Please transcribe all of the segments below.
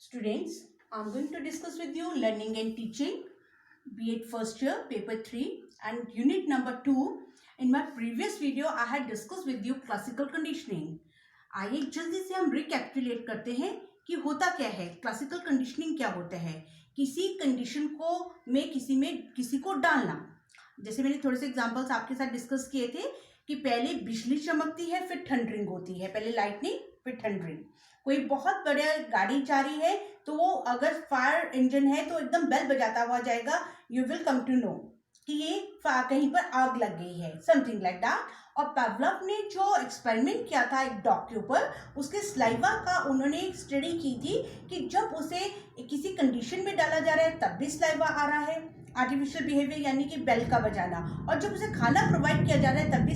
Students, I'm going to discuss with you learning and teaching, B.Ed first year, paper 3 and unit number 2. In my previous video, I had discussed with you classical conditioning. आइए जल्दी से हम रिकैपिटुलेट करते हैं कि होता क्या है, क्लासिकल कंडीशनिंग क्या होता है। किसी कंडीशन को में किसी को डालना। जैसे मैंने थोड़े से एग्जांपल्स आपके साथ डिस्कस किए थे कि पहले बिजली चमकती है, फिर थंडरिंग होती है, पहले लाइटनिंग फिर थंडरिंग। कोई बहुत बड़ा गाड़ी जा रही है तो वो अगर फायर इंजन है तो एकदम बेल बजाता हुआ जाएगा, you will come to know कि ये कहीं पर आग लग गई है, समथिंग लाइक दैट। और पावलोव ने जो एक्सपेरिमेंट किया था एक डॉग के ऊपर, उसके स्लाइवा का उन्होंने स्टडी की थी कि जब उसे किसी कंडीशन में डाला जा रहा है तब भी स्लाइवा आ रहा है, आर्टिफिशियल बिहेवियर यानी कि बेल का बजाना, और जब उसे खाना प्रोवाइड किया जा रहा है तब भी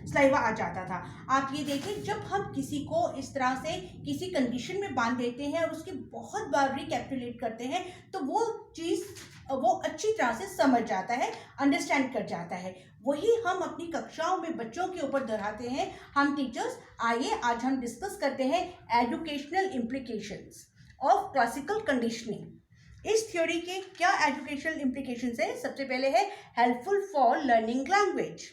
स्लाइवा आ जाता था। आप ये देखिए, जब हम किसी को इस तरह से किसी कंडीशन में बांध देते हैं और उसकी बहुत बार रिकैपिटुलेट करते हैं तो वो चीज़ वो अच्छी तरह से समझ जाता है, अंडरस्टैंड कर जाता है। वही हम अपनी कक्षाओं में बच्चों के ऊपर दोहराते हैं हम टीचर्स। आइए आज हम डिस्कस करते हैं educational implications of classical conditioning. इस थ्योरी के क्या एजुकेशनल इम्प्लीकेशंस है? सबसे पहले है हेल्पफुल फॉर लर्निंग लैंग्वेज,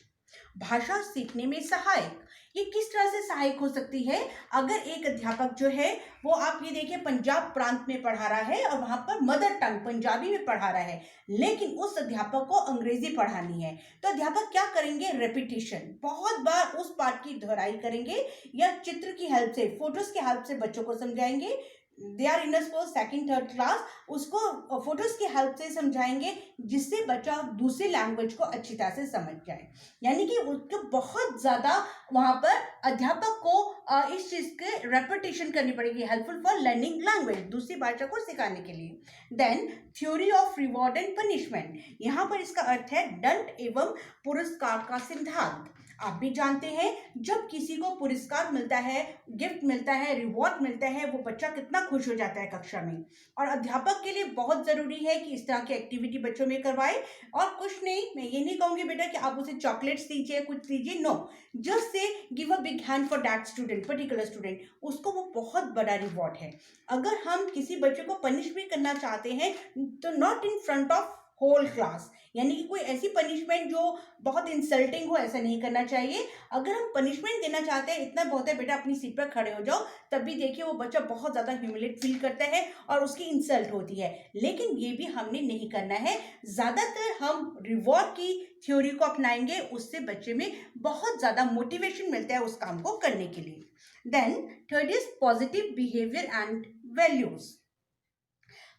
भाषा सीखने में सहायक। ये किस तरह से सहायक हो सकती है? अगर एक अध्यापक जो है वो, आप ये देखिए, पंजाब प्रांत में पढ़ा रहा है और वहां पर मदर टंग पंजाबी में पढ़ा रहा है, लेकिन उस अध्यापक को अंग्रेजी पढ़ानी है, तो अध्यापक क्या करेंगे? रेपिटेशन, बहुत बार उस पाठ की दोहराई करेंगे या चित्र की हेल्प से, फोटोज की हेल्प से बच्चों को समझाएंगे। They are in second third class, उसको फोटोज की हेल्प से समझाएंगे जिससे बच्चा दूसरी लैंग्वेज को अच्छी तरह से समझ जाए। यानी कि उसको बहुत ज़्यादा वहाँ पर अध्यापक को इस चीज़ के रेपिटेशन करनी पड़ेगी, हेल्पफुल फॉर लर्निंग लैंग्वेज, दूसरी भाषा को सिखाने के लिए। Then theory of reward and punishment, यहाँ पर इसका अर्थ है दंड एवं पुरस्कार का सिद्धांत। आप भी जानते हैं, जब किसी को पुरस्कार मिलता है, गिफ्ट मिलता है, रिवॉर्ड मिलता है, वो बच्चा कितना खुश हो जाता है कक्षा में। और अध्यापक के लिए बहुत ज़रूरी है कि इस तरह की एक्टिविटी बच्चों में करवाए। और कुछ नहीं, मैं ये नहीं कहूँगी बेटा कि आप उसे चॉकलेट्स दीजिए, कुछ दीजिए, no, just say give a big hand for that student, particular student, उसको वो बहुत बड़ा रिवॉर्ड है। अगर हम किसी बच्चे को पनिश भी करना चाहते हैं तो not in front of whole class, यानी कि कोई ऐसी पनिशमेंट जो बहुत इंसल्टिंग हो, ऐसा नहीं करना चाहिए। अगर हम पनिशमेंट देना चाहते हैं, इतना बहुत है बेटा, अपनी सीट पर खड़े हो जाओ, तब भी देखिए वो बच्चा बहुत ज़्यादा ह्यूमिलेट फील करता है और उसकी इंसल्ट होती है, लेकिन ये भी हमने नहीं करना है। ज़्यादातर हम रिवॉर्ड की थ्योरी को अपनाएंगे, उससे बच्चे में बहुत ज़्यादा मोटिवेशन मिलता है उस काम को करने के लिए। Then third is positive behaviour and values,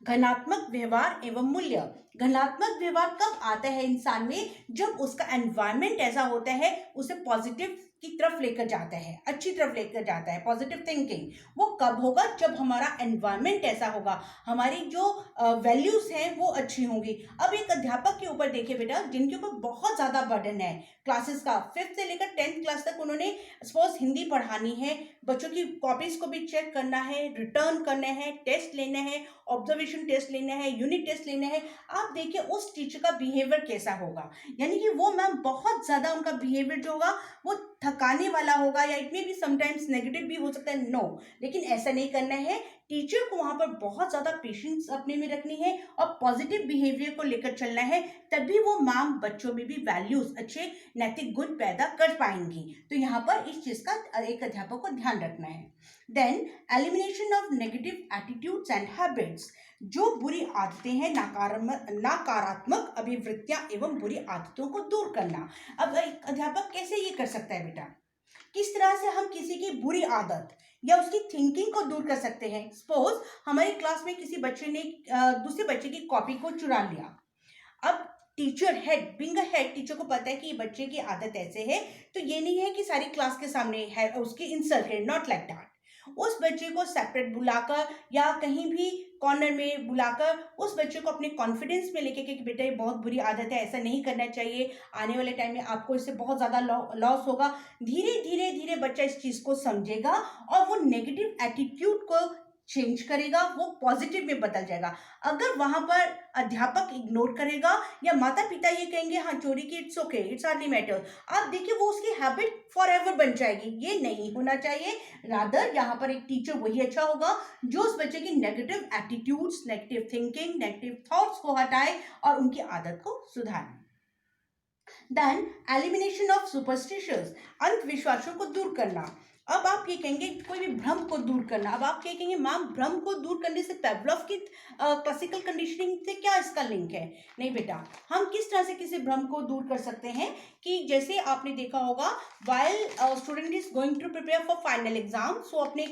घनात्मक व्यवहार एवं मूल्य। घनात्मक व्यवहार कब आता है इंसान में? जब उसका एनवायरनमेंट ऐसा होता है, उसे पॉजिटिव की तरफ लेकर जाता है, अच्छी तरफ लेकर जाता है, पॉजिटिव थिंकिंग। वो कब होगा? जब हमारा एनवायरनमेंट ऐसा होगा, हमारी जो वैल्यूज हैं वो अच्छी होंगी। अब एक अध्यापक के ऊपर देखिए बेटा, जिनके ऊपर बहुत ज़्यादा बर्डन है क्लासेस का, 5th से लेकर 10th क्लास तक उन्होंने सपोज हिंदी पढ़ानी है, बच्चों की कॉपीज को भी चेक करना है, रिटर्न करना है, टेस्ट लेना है, ऑब्जर्वेशन टेस्ट लेना है, यूनिट टेस्ट लेना है। आप देखिए उस टीचर का बिहेवियर कैसा होगा, यानी कि वो मैम बहुत ज़्यादा, उनका बिहेवियर जो होगा वो थकाने वाला होगा, या it may be sometimes negative भी हो सकता है, नो, लेकिन ऐसा नहीं करना है। टीचर को वहाँ पर बहुत ज़्यादा पेशेंस अपने में रखनी है और पॉजिटिव बिहेवियर को लेकर चलना है, तभी वो मैम बच्चों में भी वैल्यूज, अच्छे नैतिक गुण पैदा कर पाएंगी। तो यहाँ पर इस चीज़ का एक अध्यापक को ध्यान रखना है। Then elimination of negative attitudes and habits, जो बुरी आदतें हैं, नकारात्मक अभिवृत्तियां एवं बुरी आदतों को दूर करना। अब एक अध्यापक कैसे ये कर सकता है बेटा? किस तरह से हम किसी की बुरी आदत या उसकी थिंकिंग को दूर कर सकते हैं? सपोज हमारी क्लास में किसी बच्चे ने दूसरे बच्चे की कॉपी को चुरा लिया। अब teacher head, being a head, teacher को पता है कि बच्चे की आदत ऐसे है, तो ये नहीं है कि सारी क्लास के सामने है उसकी इंसल्ट है, नॉट लाइक दैट। उस बच्चे को सेपरेट बुलाकर या कहीं भी कॉर्नर में बुलाकर उस बच्चे को अपने कॉन्फिडेंस में लेके कि बेटा ये बहुत बुरी आदत है, ऐसा नहीं करना चाहिए, आने वाले टाइम में आपको इससे बहुत ज़्यादा लॉस होगा। धीरे धीरे धीरे बच्चा इस चीज़ को समझेगा और वो नेगेटिव एटीट्यूड को चेंज करेगा वो पॉजिटिव में बदल जाएगा। अगर वहां पर अध्यापक इग्नोर करेगा या माता पिता ये कहेंगे हाँ चोरी की it's okay, it's hardly matter, आप देखिए वो उसकी हैबिट फॉर एवर बन जाएगी। ये नहीं होना चाहिए। रादर यहाँ पर एक टीचर वही अच्छा होगा जो उस बच्चे की negative attitudes, negative thinking, negative thoughts को हटाए और उनकी आदत को सुधारे। देन एलिमिनेशन ऑफ सुपरस्टिशंस, अंधविश्वासों को दूर करना। अब आप ये कहेंगे कोई भी भ्रम को दूर करना। अब आप ये कहेंगे मैम भ्रम को दूर करने से पावलोव की क्लासिकल कंडीशनिंग से क्या इसका लिंक है? नहीं बेटा, हम किस तरह से किसी भ्रम को दूर कर सकते हैं कि जैसे आपने देखा होगा while student is going to prepare for final exam, so अपने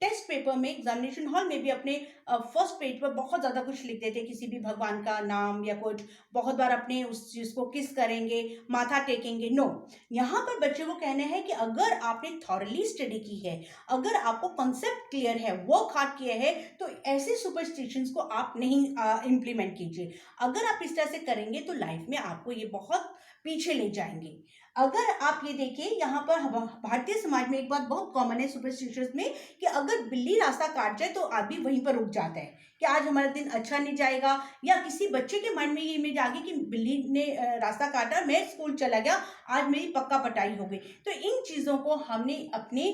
टेस्ट पेपर में, एग्जामिनेशन हॉल में भी अपने फर्स्ट पेज पर बहुत ज़्यादा कुछ लिख देते, किसी भी भगवान का नाम या कुछ, बहुत बार अपने उस चीज़ को किस करेंगे, माथा टेकेंगे। नो, यहाँ पर बच्चे को कहना है कि अगर आपने थॉरली स्टडी की है, अगर आपको कॉन्सेप्ट क्लियर है, वर्क हार्ड किया है, तो ऐसे सुपरस्टिशंस को आप नहीं इम्प्लीमेंट कीजिए। अगर आप इस तरह से करेंगे तो लाइफ में आपको ये बहुत पीछे ले जाएंगे। अगर आप ये देखिए यहाँ पर भारतीय समाज में एक बात बहुत कॉमन है सुपरस्टिशंस में कि अगर बिल्ली रास्ता काट जाए तो आदमी वहीं पर रुक जाता है कि आज हमारा दिन अच्छा नहीं जाएगा, या किसी बच्चे के मन में ये इमेज आ गई कि बिल्ली ने रास्ता काटा, मैं स्कूल चला गया, आज मेरी पक्का पटाई हो गई। तो इन चीज़ों को हमने अपने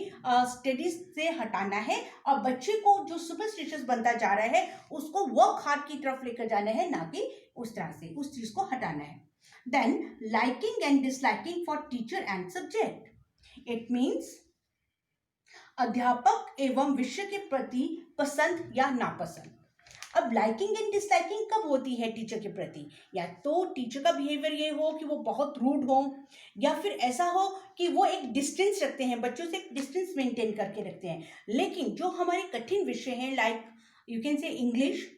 स्टडीज से हटाना है और बच्चे को जो सुपरस्टिशंस बनता जा रहा है उसको वर्क हार्ड की तरफ लेकर जाना है, ना कि उस तरह से उस चीज़ को हटाना है। Then liking and disliking for teacher and subject. It means अध्यापक एवं विषय के प्रति पसंद या नापसंद। अब लाइकिंग एंड डिसलाइकिंग कब होती है टीचर के प्रति? या तो टीचर का बिहेवियर ये हो कि वो बहुत रूड हो, या फिर ऐसा हो कि वो एक डिस्टेंस रखते हैं, बच्चों से एक डिस्टेंस मेंटेन करके रखते हैं। लेकिन जो हमारे कठिन विषय हैं, like you can say English,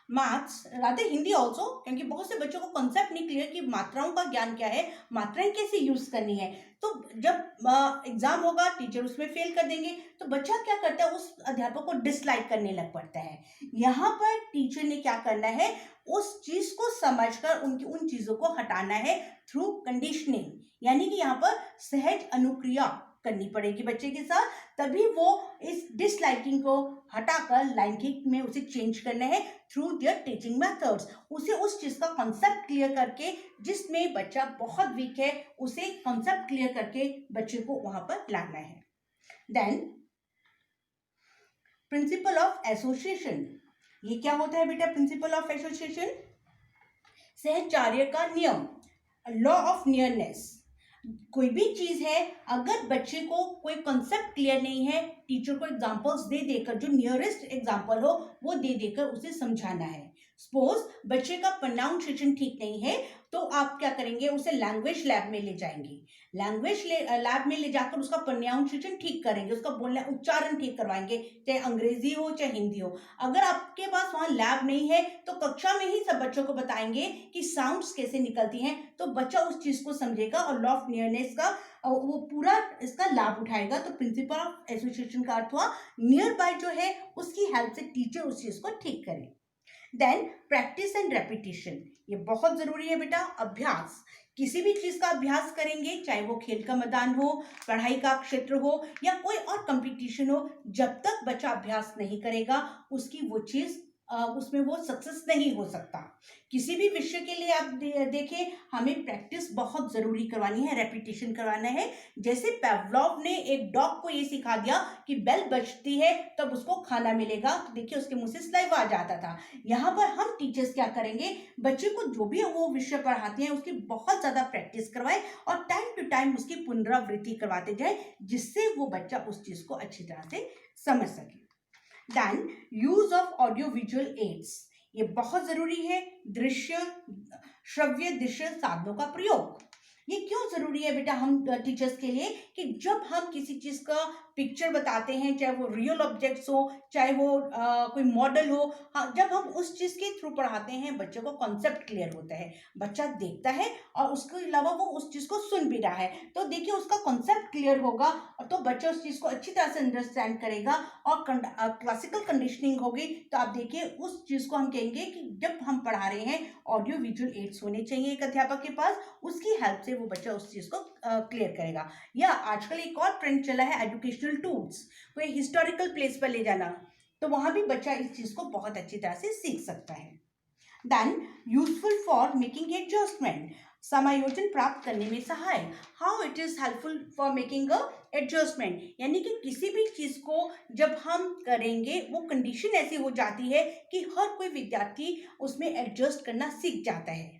maths, rather Hindi also, क्योंकि बहुत से बच्चों को कॉन्सेप्ट नहीं क्लियर कि मात्राओं का ज्ञान क्या है, मात्राएं कैसे यूज करनी है। तो जब एग्जाम होगा टीचर उसमें फेल कर देंगे तो बच्चा क्या करता है, उस अध्यापक को डिसलाइक करने लग पड़ता है। यहाँ पर टीचर ने क्या करना है, उस चीज को समझकर उनकी उन चीजों को हटाना है थ्रू कंडीशनिंग, यानी कि यहाँ पर सहज अनुक्रिया करनी पड़ेगी बच्चे के साथ, तभी वो इस डिसलाइकिंग को हटाकर लाइकिंग में उसे चेंज करना है थ्रू देयर टीचिंग मेथड्स। उसे उस चीज का कॉन्सेप्ट क्लियर करके, जिसमें बच्चा बहुत वीक है उसे कॉन्सेप्ट क्लियर करके बच्चे को वहां पर लाना है। Then principle of association. ये क्या होता है बेटा प्रिंसिपल ऑफ एसोसिएशन? सहचार्य का नियम, लॉ ऑफ नियरनेस। कोई भी चीज है, अगर बच्चे को कोई कॉन्सेप्ट क्लियर नहीं है, टीचर को एग्जांपल्स दे देकर, जो नियरेस्ट एग्जांपल हो वो दे देकर उसे समझाना है। सपोज बच्चे का प्रोनाउंसिएशन ठीक नहीं है तो आप क्या करेंगे, उसे लैंग्वेज लैब में ले जाएंगे, लैंग्वेज लैब में ले जाकर उसका प्रोनाउंसिएशन ठीक करेंगे, उसका बोलना उच्चारण ठीक करवाएंगे, चाहे अंग्रेजी हो चाहे हिंदी हो। अगर आपके पास वहां लैब नहीं है तो कक्षा में ही सब बच्चों को बताएंगे कि साउंड्स कैसे निकलती हैं, तो बच्चा उस चीज को समझेगा और लॉ ऑफ नियरनेस का वो पूरा इसका लाभ उठाएगा। तो प्रिंसिपल ऑफ एसोसिएशन का अर्थ हुआ नियर बाय जो है उसकी हेल्प से टीचर उस चीज को ठीक करे। देन प्रैक्टिस एंड रेपिटेशन, ये बहुत जरूरी है बेटा। अभ्यास, किसी भी चीज का अभ्यास करेंगे, चाहे वो खेल का मैदान हो, पढ़ाई का क्षेत्र हो या कोई और कंपटीशन हो, जब तक बच्चा अभ्यास नहीं करेगा उसकी वो चीज उसमें वो सक्सेस नहीं हो सकता। किसी भी विषय के लिए आप देखें, हमें प्रैक्टिस बहुत जरूरी करवानी है, रेपिटेशन करवाना है। जैसे पावलोव ने एक डॉग को ये सिखा दिया कि बेल बजती है तब उसको खाना मिलेगा, तो देखिए उसके मुंह से सलाइवा आ जाता था। यहाँ पर हम टीचर्स क्या करेंगे, बच्चे को जो भी वो विषय पढ़ाते हैं उसकी बहुत ज्यादा प्रैक्टिस करवाए और टाइम टू टाइम उसकी पुनरावृत्ति करवाते जाए, जिससे वो बच्चा उस चीज को अच्छी तरह से समझ सके। Then use of audio visual aids, ये बहुत जरूरी है। दृश्य, श्रव्य दृश्य साधनों का प्रयोग, ये क्यों जरूरी है बेटा हम टीचर्स के लिए, कि जब हम किसी चीज का पिक्चर बताते हैं, चाहे वो रियल ऑब्जेक्ट्स हो चाहे वो कोई मॉडल हो, हाँ, जब हम उस चीज के थ्रू पढ़ाते हैं बच्चे को कॉन्सेप्ट क्लियर होता है, बच्चा देखता है और उसके अलावा वो उस चीज को सुन भी रहा है, तो देखिए उसका कॉन्सेप्ट क्लियर होगा और तो बच्चा उस चीज को अच्छी तरह से अंडरस्टैंड करेगा और क्लासिकल कंडीशनिंग होगी। तो आप देखिए उस चीज को हम कहेंगे कि जब हम पढ़ा रहे हैं ऑडियो विजुअल एड्स होने चाहिए एक अध्यापक के पास, उसकी हेल्प से वो बच्चा उस चीज को क्लियर करेगा। या आजकल एक और ट्रेंड चला है एजुकेशनल टूल्स, कोई हिस्टोरिकल प्लेस पर ले जाना, तो वहाँ भी बच्चा इस चीज़ को बहुत अच्छी तरह से सीख सकता है। Then useful for making adjustment, समायोजन प्राप्त करने में सहाय। How it is helpful for making a adjustment, यानी कि किसी भी चीज को जब हम करेंगे वो कंडीशन ऐसी हो जाती है कि हर कोई विद्यार्थी उसमें एडजस्ट करना सीख जाता है।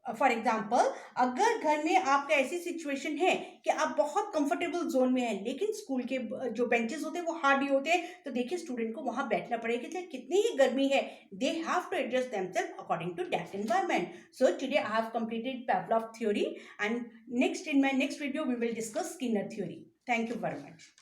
फॉर एग्जाम्पल, अगर घर में आपका ऐसी सिचुएशन है कि आप बहुत कंफर्टेबल जोन में हैं, लेकिन स्कूल के जो बेंचेस होते हैं वो हार्ड ही होते हैं, तो देखिए स्टूडेंट को वहां बैठना पड़ेगा, चाहे कितनी ही गर्मी है, they have to adjust themself according to that environment. So today I have completed Pavlov theory, and next in my next video we will discuss Skinner theory. Thank you very much.